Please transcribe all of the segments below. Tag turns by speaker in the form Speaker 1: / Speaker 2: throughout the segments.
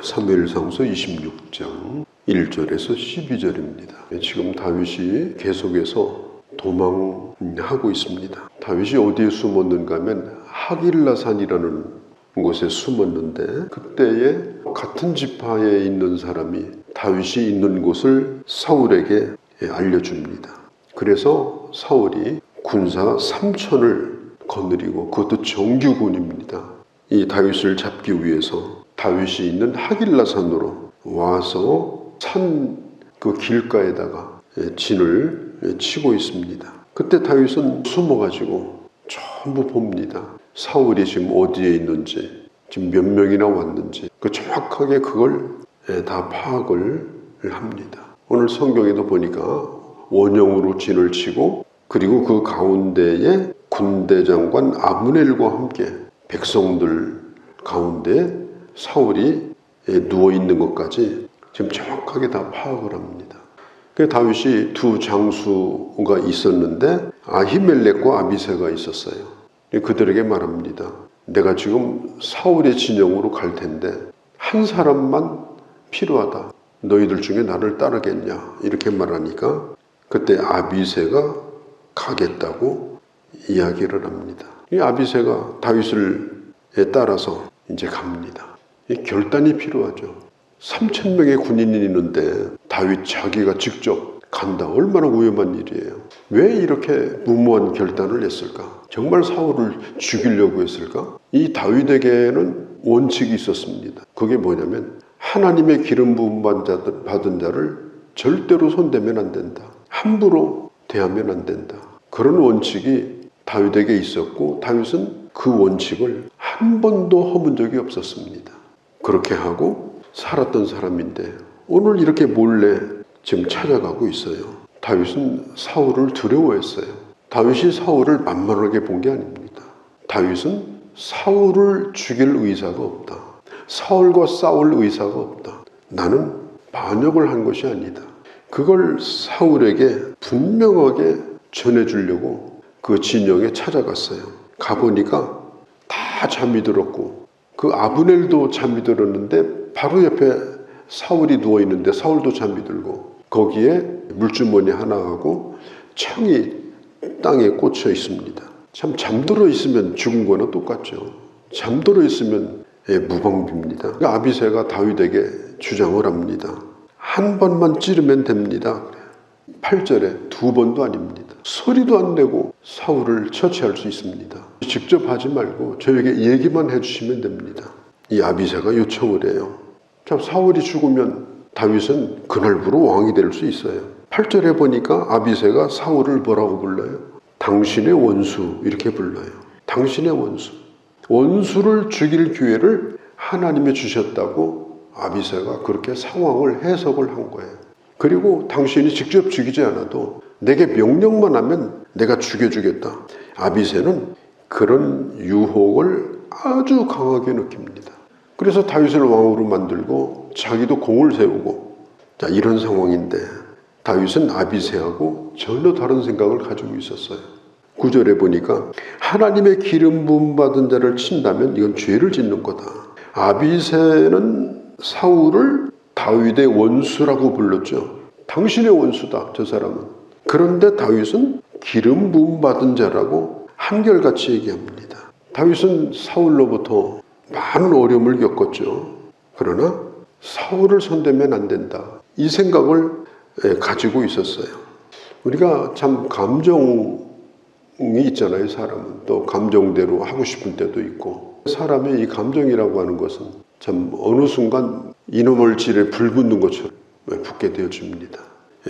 Speaker 1: 사무엘상서 26장 1절에서 12절입니다. 지금 다윗이 계속해서 도망하고 있습니다. 다윗이 어디에 숨었는가 하면 하길라산이라는 곳에 숨었는데, 그때에 같은 지파에 있는 사람이 다윗이 있는 곳을 사울에게 알려줍니다. 그래서 사울이 군사 3,000을 거느리고, 그것도 정규군입니다, 이 다윗을 잡기 위해서 다윗이 있는 하길라산으로 와서 산 그 길가에다가 진을 치고 있습니다. 그때 다윗은 숨어가지고 전부 봅니다. 사울이 지금 어디에 있는지, 지금 몇 명이나 왔는지, 정확하게 그걸 다 파악을 합니다. 오늘 성경에도 보니까 원형으로 진을 치고, 그리고 그 가운데에 군대장관 아브넬과 함께 백성들 가운데 사울이 누워있는 것까지 지금 정확하게 다 파악을 합니다. 그 다윗이 두 장수가 있었는데 아히멜렉과 아비새가 있었어요. 그들에게 말합니다. 내가 지금 사울의 진영으로 갈 텐데 한 사람만 필요하다. 너희들 중에 나를 따르겠냐? 이렇게 말하니까 그때 아비새가 가겠다고 이야기를 합니다. 이 아비새가 다윗을 따라서 이제 갑니다. 이 결단이 필요하죠. 3,000명의 군인이 있는데 다윗 자기가 직접 간다. 얼마나 위험한 일이에요. 왜 이렇게 무모한 결단을 했을까? 정말 사울을 죽이려고 했을까? 이 다윗에게는 원칙이 있었습니다. 그게 뭐냐면 하나님의 기름 부음 받은 자를 절대로 손대면 안 된다. 함부로 대하면 안 된다. 그런 원칙이 다윗에게 있었고, 다윗은 그 원칙을 한 번도 허문 적이 없었습니다. 그렇게 하고 살았던 사람인데 오늘 이렇게 몰래 지금 찾아가고 있어요. 다윗은 사울을 두려워했어요. 다윗이 사울을 만만하게 본 게 아닙니다. 다윗은 사울을 죽일 의사가 없다. 사울과 싸울 의사가 없다. 나는 반역을 한 것이 아니다. 그걸 사울에게 분명하게 전해주려고 그 진영에 찾아갔어요. 가보니까 다 잠이 들었고, 그 아브넬도 잠이 들었는데 바로 옆에 사울이 누워있는데 사울도 잠이 들고, 거기에 물주머니 하나하고 창이 땅에 꽂혀 있습니다. 참 잠들어 있으면 죽은 거나 똑같죠. 잠들어 있으면 무방비입니다. 그러니까 아비새가 다윗에게 주장을 합니다. 한 번만 찌르면 됩니다. 8절에 두 번도 아닙니다. 소리도 안 내고 사울을 처치할 수 있습니다. 직접 하지 말고 저에게 얘기만 해주시면 됩니다. 이 아비새가 요청을 해요. 참, 사울이 죽으면 다윗은 그날부로 왕이 될 수 있어요. 8절에 보니까 아비새가 사울을 뭐라고 불러요? 당신의 원수, 이렇게 불러요. 당신의 원수. 원수를 죽일 기회를 하나님이 주셨다고 아비새가 그렇게 상황을 해석을 한 거예요. 그리고 당신이 직접 죽이지 않아도 내게 명령만 하면 내가 죽여주겠다. 아비새는 그런 유혹을 아주 강하게 느낍니다. 그래서 다윗을 왕으로 만들고 자기도 공을 세우고, 자, 이런 상황인데 다윗은 아비새하고 전혀 다른 생각을 가지고 있었어요. 9절에 보니까 하나님의 기름 부음 받은 자를 친다면 이건 죄를 짓는 거다. 아비새는 사울을 다윗의 원수라고 불렀죠. 당신의 원수다, 저 사람은. 그런데 다윗은 기름 부음 받은 자라고 한결같이 얘기합니다. 다윗은 사울로부터 많은 어려움을 겪었죠. 그러나 사울을 손대면 안 된다, 이 생각을 가지고 있었어요. 우리가 참 감정이 있잖아요. 사람은 또 감정대로 하고 싶은 때도 있고, 사람의 이 감정이라고 하는 것은 참 어느 순간 이놈을 질에 불 붙는 것처럼 붙게 되어집니다.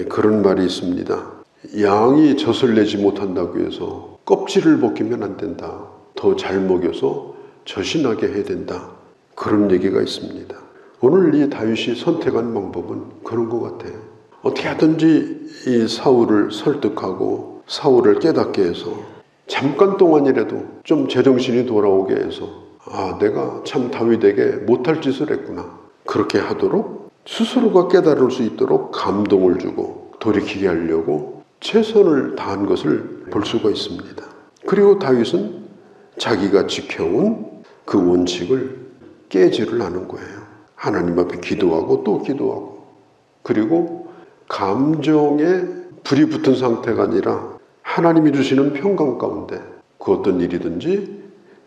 Speaker 1: 그런 말이 있습니다. 양이 젖을 내지 못한다고 해서 껍질을 벗기면 안 된다. 더 잘 먹여서 젖이 나게 해야 된다. 그런 얘기가 있습니다. 오늘 이 다윗이 선택한 방법은 그런 것 같아요. 어떻게 하든지 이 사울을 설득하고 사울을 깨닫게 해서 잠깐 동안이라도 좀 제정신이 돌아오게 해서, 아, 내가 참 다윗에게 못할 짓을 했구나, 그렇게 하도록 스스로가 깨달을 수 있도록 감동을 주고 돌이키게 하려고 최선을 다한 것을 볼 수가 있습니다. 그리고 다윗은 자기가 지켜온 그 원칙을 깨지를 않은 거예요. 하나님 앞에 기도하고 또 기도하고, 그리고 감정에 불이 붙은 상태가 아니라 하나님이 주시는 평강 가운데 그 어떤 일이든지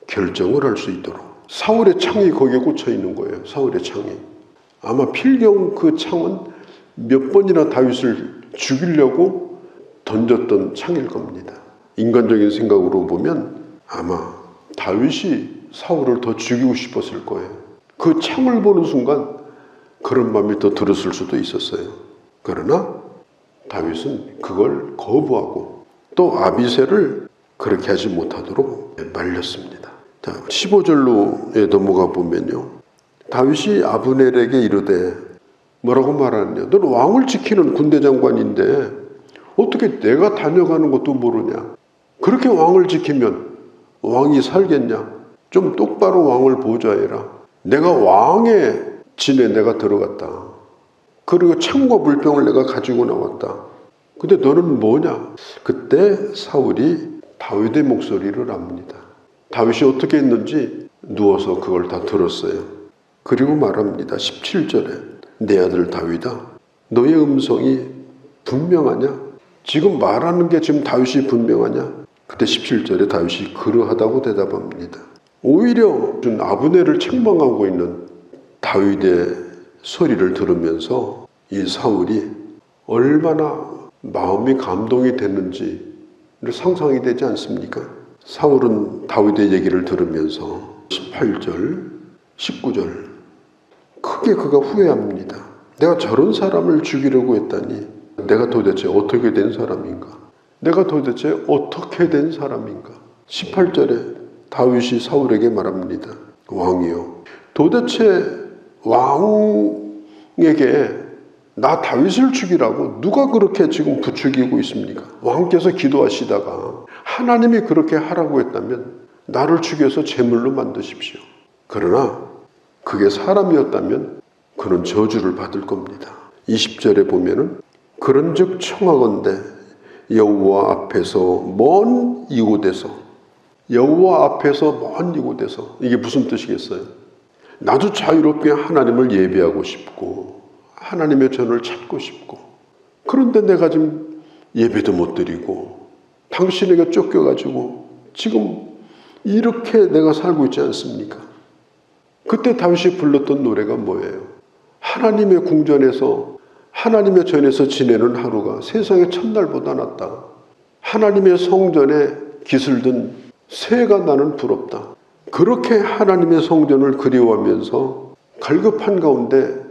Speaker 1: 결정을 할 수 있도록. 사울의 창이 거기에 꽂혀 있는 거예요. 사울의 창이. 아마 필경 그 창은 몇 번이나 다윗을 죽이려고 던졌던 창일 겁니다. 인간적인 생각으로 보면 아마 다윗이 사울을 더 죽이고 싶었을 거예요. 그 창을 보는 순간 그런 마음이 더 들었을 수도 있었어요. 그러나 다윗은 그걸 거부하고 또 아비새를 그렇게 하지 못하도록 말렸습니다. 자, 15절로 넘어가 보면요. 다윗이 아브넬에게 이르되 뭐라고 말하느냐. 너는 왕을 지키는 군대 장관인데 어떻게 내가 다녀가는 것도 모르냐. 그렇게 왕을 지키면 왕이 살겠냐. 좀 똑바로 왕을 보좌해라. 내가 왕의 진에 내가 들어갔다. 그리고 창과 물병을 내가 가지고 나왔다. 근데 너는 뭐냐. 그때 사울이 다윗의 목소리를 압니다. 다윗이 어떻게 했는지 누워서 그걸 다 들었어요. 그리고 말합니다. 17절에 내 아들 다윗아, 너의 음성이 분명하냐? 지금 말하는 게 지금 다윗이 분명하냐? 그때 17절에 다윗이 그러하다고 대답합니다. 오히려 아브넬을 책망하고 있는 다윗의 소리를 들으면서 이 사울이 얼마나 마음이 감동이 됐는지를 상상이 되지 않습니까? 사울은 다윗의 얘기를 들으면서 18절, 19절 크게 그가 후회합니다. 내가 저런 사람을 죽이려고 했다니 내가 도대체 어떻게 된 사람인가? 내가 도대체 어떻게 된 사람인가? 18절에 다윗이 사울에게 말합니다. 왕이여, 도대체 왕에게 나 다윗을 죽이라고 누가 그렇게 지금 부추기고 있습니까? 왕께서 기도하시다가 하나님이 그렇게 하라고 했다면 나를 죽여서 제물로 만드십시오. 그러나 그게 사람이었다면 그는 저주를 받을 겁니다. 20절에 보면은 그런즉 청하건대 여호와 앞에서 먼 이곳에서, 여호와 앞에서 먼 이곳에서, 이게 무슨 뜻이겠어요? 나도 자유롭게 하나님을 예배하고 싶고 하나님의 전을 찾고 싶고, 그런데 내가 지금 예배도 못 드리고 당신에게 쫓겨가지고 지금 이렇게 내가 살고 있지 않습니까? 그때 다윗이 불렀던 노래가 뭐예요? 하나님의 궁전에서 하나님의 전에서 지내는 하루가 세상의 첫날보다 낫다. 하나님의 성전에 기슬든 새가 나는 부럽다. 그렇게 하나님의 성전을 그리워하면서 갈급한 가운데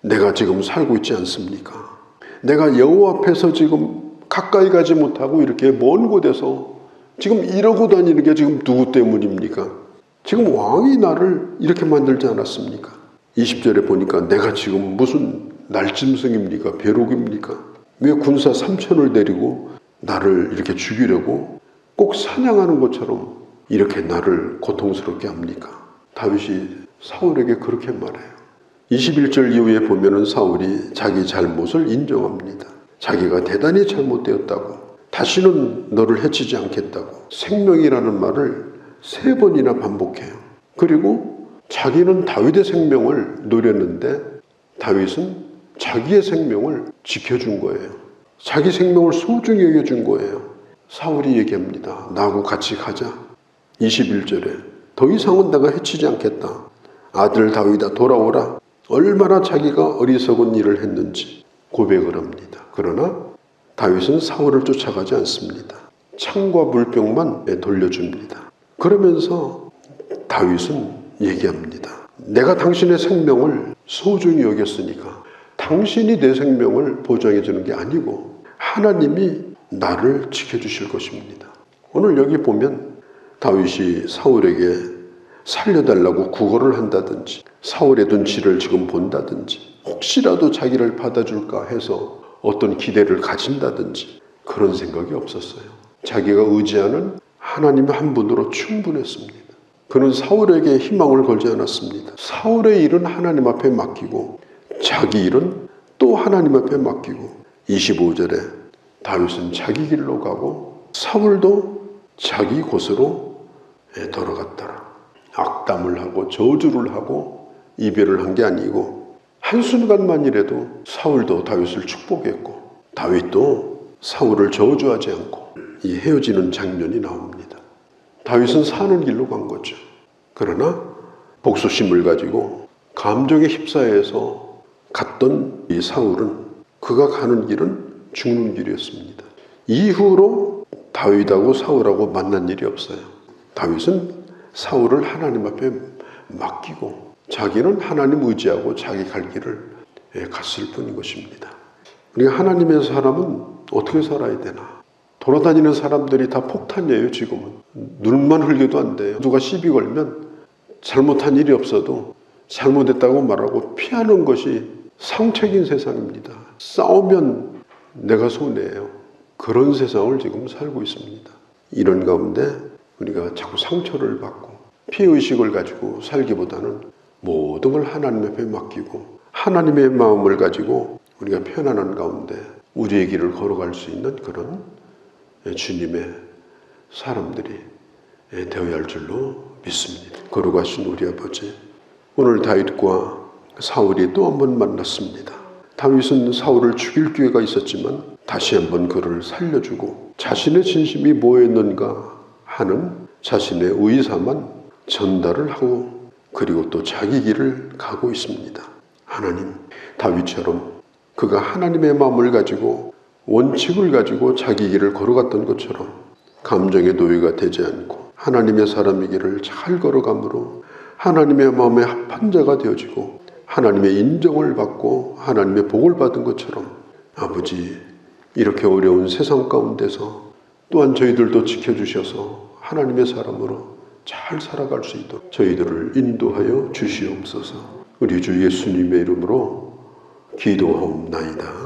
Speaker 1: 내가 지금 살고 있지 않습니까? 내가 여호와 앞에서 지금 가까이 가지 못하고 이렇게 먼 곳에서 지금 이러고 다니는 게 지금 누구 때문입니까? 지금 왕이 나를 이렇게 만들지 않았습니까? 20절에 보니까 내가 지금 무슨 날짐승입니까? 벼룩입니까? 왜 군사 3천을 데리고 나를 이렇게 죽이려고 꼭 사냥하는 것처럼 이렇게 나를 고통스럽게 합니까? 다윗이 사울에게 그렇게 말해요. 21절 이후에 보면은 사울이 자기 잘못을 인정합니다. 자기가 대단히 잘못되었다고, 다시는 너를 해치지 않겠다고 생명이라는 말을 3번이나 반복해요. 그리고 자기는 다윗의 생명을 노렸는데 다윗은 자기의 생명을 지켜준 거예요. 자기 생명을 소중히 여겨준 거예요. 사울이 얘기합니다. 나하고 같이 가자. 21절에 더 이상은 내가 해치지 않겠다. 아들 다윗아 돌아오라. 얼마나 자기가 어리석은 일을 했는지 고백을 합니다. 그러나 다윗은 사울을 쫓아가지 않습니다. 창과 물병만 돌려줍니다. 그러면서 다윗은 얘기합니다. 내가 당신의 생명을 소중히 여겼으니까 당신이 내 생명을 보장해 주는 게 아니고 하나님이 나를 지켜주실 것입니다. 오늘 여기 보면 다윗이 사울에게 살려달라고 구걸을 한다든지 사울의 눈치를 지금 본다든지 혹시라도 자기를 받아줄까 해서 어떤 기대를 가진다든지 그런 생각이 없었어요. 자기가 의지하는 하나님 한 분으로 충분했습니다. 그는 사울에게 희망을 걸지 않았습니다. 사울의 일은 하나님 앞에 맡기고 자기 일은 또 하나님 앞에 맡기고 25절에 다윗은 자기 길로 가고 사울도 자기 곳으로 돌아갔더라. 악담을 하고 저주를 하고 이별을 한 게 아니고 한순간만이라도 사울도 다윗을 축복했고 다윗도 사울을 저주하지 않고 이 헤어지는 장면이 나옵니다. 다윗은 사는 길로 간 거죠. 그러나 복수심을 가지고 감정에 휩싸여서 갔던 이 사울은 그가 가는 길은 죽는 길이었습니다. 이후로 다윗하고 사울하고 만난 일이 없어요. 다윗은 사울을 하나님 앞에 맡기고 자기는 하나님 의지하고 자기 갈 길을 갔을 뿐인 것입니다. 우리가 하나님의 사람은 어떻게 살아야 되나? 돌아다니는 사람들이 다 폭탄이에요. 지금은 눈만 흘겨도 안 돼요. 누가 시비 걸면 잘못한 일이 없어도 잘못했다고 말하고 피하는 것이 상책인 세상입니다. 싸우면 내가 손해예요. 그런 세상을 지금 살고 있습니다. 이런 가운데 우리가 자꾸 상처를 받고 피해의식을 가지고 살기보다는 모든 걸 하나님 앞에 맡기고 하나님의 마음을 가지고 우리가 편안한 가운데 우리의 길을 걸어갈 수 있는 그런 주님의 사람들이 되어야 할 줄로 믿습니다. 거룩하신 우리 아버지, 오늘 다윗과 사울이 또 한 번 만났습니다. 다윗은 사울을 죽일 기회가 있었지만 다시 한번 그를 살려주고 자신의 진심이 뭐였는가 하는 자신의 의사만 전달을 하고 그리고 또 자기 길을 가고 있습니다. 하나님, 다윗처럼 그가 하나님의 마음을 가지고 원칙을 가지고 자기 길을 걸어갔던 것처럼 감정의 노예가 되지 않고 하나님의 사람이기를 잘 걸어감으로 하나님의 마음에 합한 자가 되어지고 하나님의 인정을 받고 하나님의 복을 받은 것처럼 아버지, 이렇게 어려운 세상 가운데서 또한 저희들도 지켜주셔서 하나님의 사람으로 잘 살아갈 수 있도록 저희들을 인도하여 주시옵소서. 우리 주 예수님의 이름으로 기도하옵나이다.